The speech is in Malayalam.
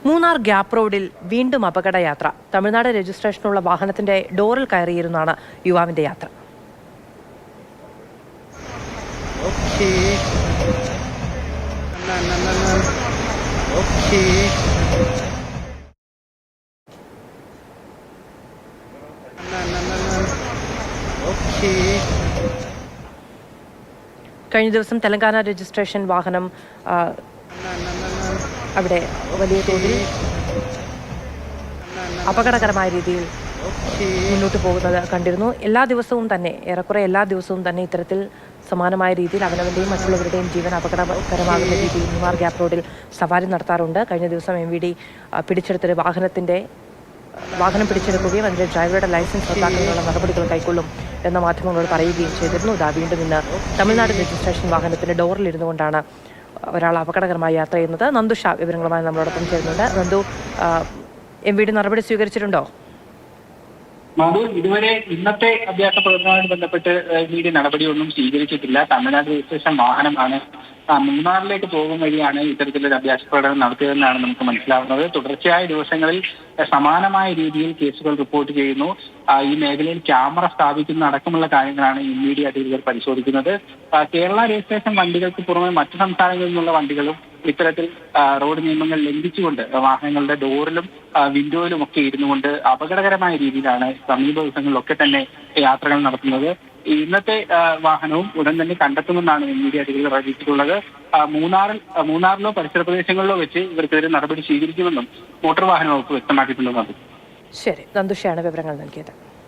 മൂന്നാർ ഗ്യാപ്പ് റോഡിൽ വീണ്ടും അപകടയാത്ര. തമിഴ്നാട് രജിസ്ട്രേഷനുള്ള വാഹനത്തിന്റെ ഡോറിൽ കയറിയിരുന്നാണ് യുവാവിന്റെ യാത്ര. കഴിഞ്ഞ ദിവസം തെലങ്കാന രജിസ്ട്രേഷൻ വാഹനം അവിടെ വലിയ തോതിൽ അപകടകരമായ രീതിയിൽ മുന്നോട്ട് പോകുന്നത് കണ്ടിരുന്നു. ഏറെക്കുറെ എല്ലാ ദിവസവും തന്നെ ഇത്തരത്തിൽ സമാനമായ രീതിയിൽ അവനവന്റെയും മറ്റുള്ളവരുടെയും ജീവൻ അപകടകരമാകുന്ന രീതിയിൽ മൂന്നാർ ഗ്യാപ്പ് റോഡിൽ സവാരി നടത്താറുണ്ട്. കഴിഞ്ഞ ദിവസം MVD പിടിച്ചെടുത്തൊരു വാഹനം പിടിച്ചെടുക്കുകയും അതിന്റെ ഡ്രൈവറുടെ ലൈസൻസ് റദ്ദാക്കുന്നതിനുള്ള നടപടികൾ കൈക്കൊള്ളും എന്ന മാധ്യമങ്ങളോട് പറയുകയും ചെയ്തിരുന്നു. വീണ്ടും ഇന്ന് തമിഴ്നാട് രജിസ്ട്രേഷൻ വാഹനത്തിന്റെ ഡോറിലിരുന്നു കൊണ്ടാണ് ഒരാൾ അപകടകരമായി യാത്ര ചെയ്യുന്നത്. നന്ദുഷ വിവരങ്ങളുമായി നമ്മളോടൊപ്പം ചേരുന്നുണ്ട്. നന്ദു, MVD നടപടി സ്വീകരിച്ചിട്ടുണ്ടോ? ഇതുവരെ ഇന്നത്തെ അഭ്യാസ പ്രകടനവുമായി ബന്ധപ്പെട്ട് MVD നടപടിയൊന്നും സ്വീകരിച്ചിട്ടില്ല. തമിഴ്നാട് രജിസ്ട്രേഷൻ വാഹനമാണ് മൂന്നാറിലേക്ക് പോകും വഴിയാണ് ഇത്തരത്തിലൊരു അഭ്യാസ പ്രകടനം നടത്തിയതെന്നാണ് നമുക്ക് മനസ്സിലാവുന്നത്. തുടർച്ചയായ ദിവസങ്ങളിൽ സമാനമായ രീതിയിൽ കേസുകൾ റിപ്പോർട്ട് ചെയ്യുന്നു. ഈ മേഖലയിൽ ക്യാമറ സ്ഥാപിക്കുന്ന അടക്കമുള്ള കാര്യങ്ങളാണ് MVD അധികൃതർ പരിശോധിക്കുന്നത്. കേരള രജിസ്ട്രേഷൻ വണ്ടികൾക്ക് പുറമെ മറ്റു സംസ്ഥാനങ്ങളിൽ നിന്നുള്ള വണ്ടികളും ഇത്തരത്തിൽ റോഡ് നിയമങ്ങൾ ലംഘിച്ചുകൊണ്ട് വാഹനങ്ങളുടെ ഡോറിലും വിൻഡോയിലും ഒക്കെ ഇരുന്നുകൊണ്ട് അപകടകരമായ രീതിയിലാണ് സമീപ ദിവസങ്ങളിലൊക്കെ തന്നെ യാത്രകൾ നടത്തുന്നത്. ഇന്നത്തെ വാഹനവും ഉടൻ തന്നെ കണ്ടെത്തുമെന്നാണ് MVD അധികൃതർ അറിയിച്ചിട്ടുള്ളത്. മൂന്നാറിലോ പരിസര പ്രദേശങ്ങളിലോ വെച്ച് ഇവർക്കെതിരെ നടപടി സ്വീകരിക്കുമെന്നും മോട്ടോർ വാഹന വകുപ്പ് വ്യക്തമാക്കിയിട്ടുണ്ടെന്നാണ്. ശരി, നന്ദുഷയാണ് വിവരങ്ങൾ നൽകിയത്.